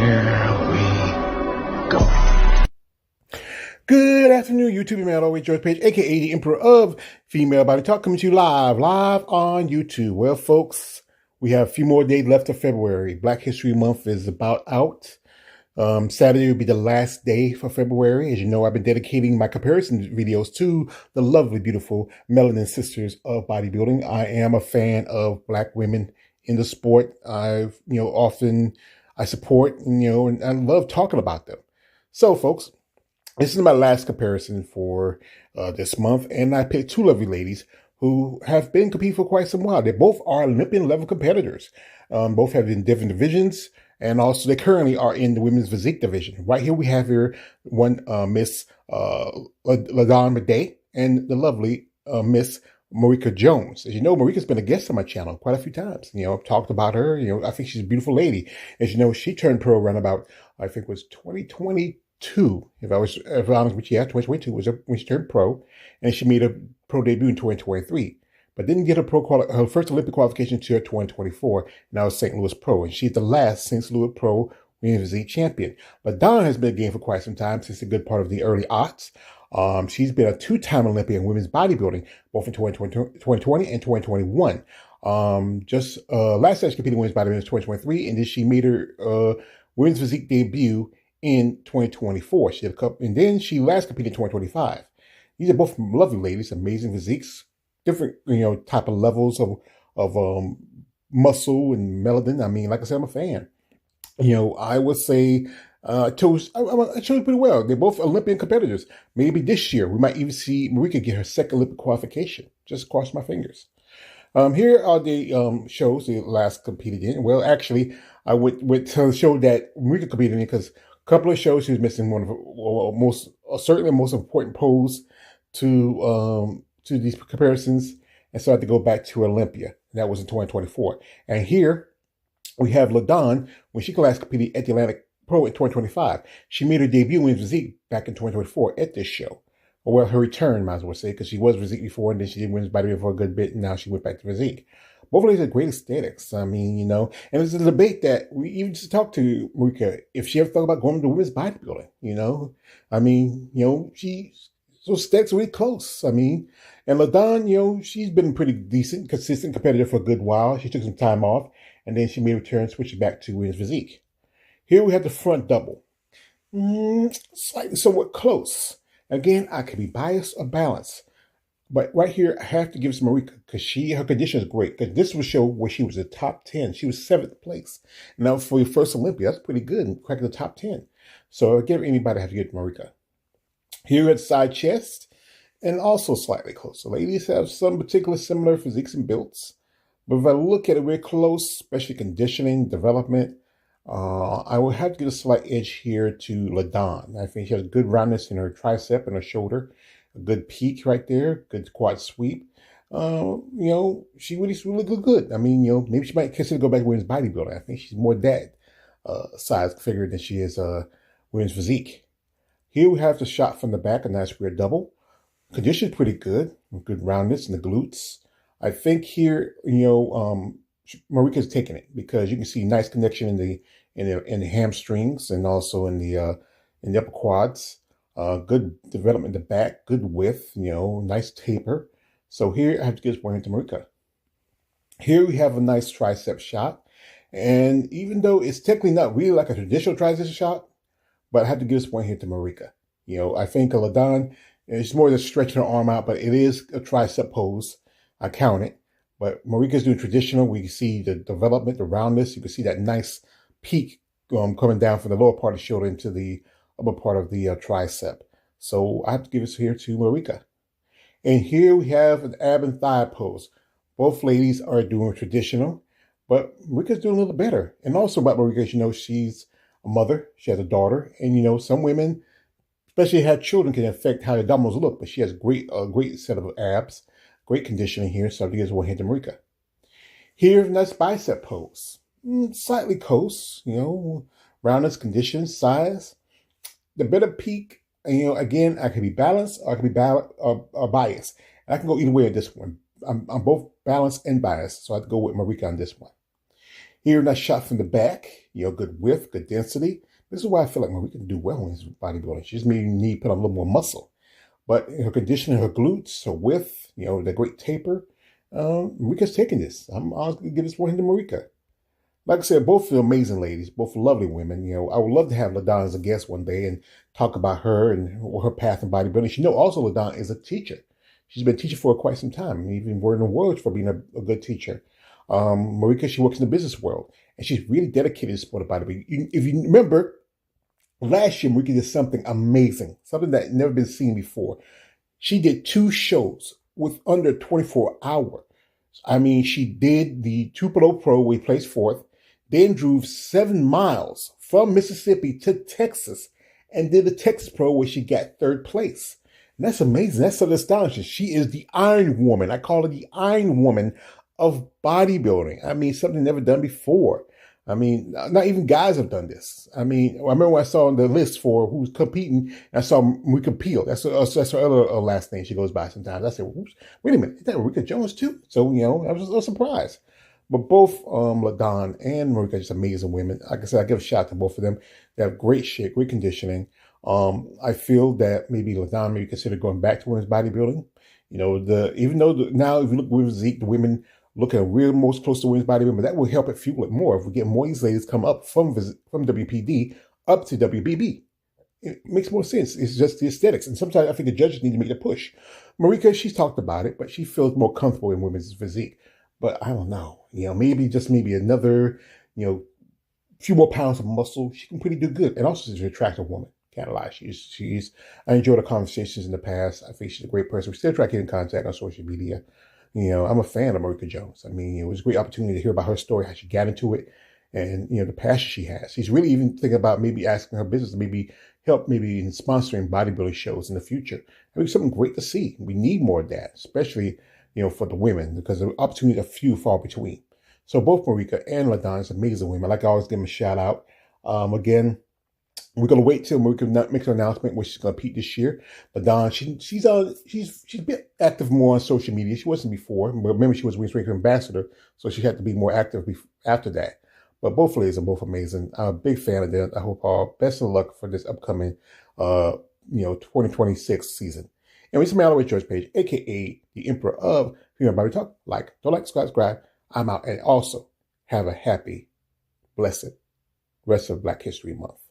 Here we go. Good afternoon, YouTube, man. Always George Page, aka the Emperor of Female Body Talk, coming to you live on YouTube. Well, folks, we have a few more days left of February. Black History Month is about out. Saturday will be the last day for February. As you know, I've been dedicating my comparison videos to the lovely, beautiful melanin sisters of bodybuilding. I am a fan of Black women in the sport. I support, and I love talking about them. So, folks, this is my last comparison for this month, and I picked two lovely ladies who have been competing for quite some while. They both are Olympian level competitors. Both have in different divisions, and also they currently are in the women's physique division. Right here we have here one Miss Ladawn McDay and the lovely Miss Marika Jones. As you know, Marika's been a guest on my channel quite a few times. I've talked about her. I think she's a beautiful lady. As you know, she turned pro around about, I think it was 2022. If I was honest with you, 2022 was when she turned pro, and she made a pro debut in 2023. But didn't get her first Olympic qualification until 2024. Now it's St. Louis Pro, and she's the last St. Louis Pro women's physique champion. Ladawn has been a game for quite some time, since a good part of the early aughts. She's been a two-time Olympian in women's bodybuilding, both in 2020 and 2021. Last time she competed in women's bodybuilding was 2023, and then she made her women's physique debut in 2024. She did a couple, and then she last competed in 2025. These are both lovely ladies, amazing physiques, different type of levels of muscle and melanin. I mean, like I said, I'm a fan. I would say I chose pretty well. They're both Olympian competitors. Maybe this year we might even see Marika get her second Olympic qualification. Just cross my fingers. Here are the shows they last competed in. Well, actually, I went to the show that Marika competed in because a couple of shows she was missing one of her certainly the most important pose to these comparisons, and so I had to go back to Olympia. And that was in 2024. And here we have Ladawn when she last competed at the Atlantic Pro in 2025. She made her debut in physique back in 2024 at this show. Well, her return, might as well say, because she was physique before, and then she did women's bodybuilding for a good bit, and now she went back to physique. Both ladies have great aesthetics. I mean, and it's a debate that we even just talked to Marika if she ever thought about going to women's bodybuilding. I mean, so aesthetics really close. I mean, and Ladawn, she's been pretty decent, consistent competitor for a good while. She took some time off, and then she made a return, switching back to women's physique. Here we have the front double. Slightly somewhat close. Again, I could be biased or balanced. But right here, I have to give it to Marika because her condition is great. Because this will show where she was the top 10. She was 7th place. Now, for your first Olympia, that's pretty good, cracking the top 10. So I give anybody, I have to give it to Marika. Here at side chest, and also slightly closer. Ladies have some particular similar physiques and builds. But if I look at it very close, especially conditioning, development, I will have to give a slight edge here to Ladawn. I think she has good roundness in her tricep and her shoulder. A good peak right there, good quad sweep. She really look good. I mean, maybe she might consider go back to women's bodybuilding. I think she's more that size figure than she is women's physique. Here we have the shot from the back, a nice rear double. Condition's pretty good roundness in the glutes. I think here, Marika's taking it because you can see nice connection in the hamstrings and also in the upper quads. Good development in the back, good width, nice taper. So here I have to give this one to Marika. Here we have a nice tricep shot. And even though it's technically not really like a traditional tricep shot, but I have to give this one here to Marika. I think Ladawn is more than stretching her arm out, but it is a tricep pose. I count it. But Marika's doing traditional. We can see the development, the roundness. You can see that nice peak coming down from the lower part of the shoulder into the upper part of the tricep. So I have to give this here to Marika. And here we have an ab and thigh pose. Both ladies are doing traditional, but Marika's doing a little better. And also about Marika, she's a mother. She has a daughter. And, some women, especially had children, can affect how the abdominals look. But she has a great set of abs, great conditioning here. So I think it's one here to Marika. Here's a nice bicep pose. Slightly close, roundness, condition, size. The better peak, again, I can be balanced or I can be biased. And I can go either way with this one. I'm both balanced and biased, so I have to go with Marika on this one. Here, nice shot from the back. Good width, good density. This is why I feel like we can do well in this bodybuilding. She just may need to put on a little more muscle. But her conditioning, her glutes, her width, the great taper, Marika's taking this. I'll give this one to Marika. Like I said, both are amazing ladies, both lovely women. I would love to have Ladawn as a guest one day and talk about her and her path in bodybuilding. Also Ladawn is a teacher. She's been teaching for quite some time, even won awards for being a good teacher. Marika, she works in the business world, and she's really dedicated to sport of bodybuilding. If you remember, last year, Marika did something amazing, something that had never been seen before. She did 2 shows with under 24 hours. She did the Tupelo Pro, where he placed 4th, then drove 7 miles from Mississippi to Texas and did the Texas Pro, where she got 3rd place. And that's amazing. That's so astonishing. She is the Iron Woman. I call her the Iron Woman of bodybuilding. Something never done before. Not even guys have done this. I remember when I saw on the list for who's competing, I saw Marika Peel. That's her other last name she goes by sometimes. I said, oops, wait a minute, is that Marika Jones too? So, I was a little surprised. But both Ladawn and Marika are just amazing women. Like I said, I give a shout out to both of them. They have great shape, great conditioning. I feel that maybe Ladawn maybe consider going back to women's bodybuilding. Even though now if you look with Zeke, the women looking real most close to women's bodybuilding, but that will help it fuel it more if we get more of these ladies come up from WPD up to WBB. It makes more sense. It's just the aesthetics. And sometimes I think the judges need to make a push. Marika, she's talked about it, but she feels more comfortable in women's physique. But I don't know. Maybe another, few more pounds of muscle. She can pretty do good. And also she's an attractive woman. Can't lie. I enjoyed the conversations in the past. I think she's a great person. We still try to get in contact on social media. I'm a fan of Marika Jones. It was a great opportunity to hear about her story, how she got into it, and, the passion she has. She's really even thinking about maybe asking her business to maybe help in sponsoring bodybuilding shows in the future. Something great to see. We need more of that, especially, for the women, because the opportunity are few far between. So both Marika and Ladawn is amazing women. Like I always give them a shout out. Again, we're going to wait till Marika makes her announcement where she's going to compete this year. Ladawn, she's been active more on social media. She wasn't before. Remember, she was Women's Ranking Ambassador, so she had to be more active after that. But both ladies are both amazing. I'm a big fan of them. I hope all best of luck for this upcoming, 2026 season. And we submit all the way George Page, aka the Emperor of Female Body Talk. Don't like, subscribe. I'm out. And also have a happy, blessed rest of Black History Month.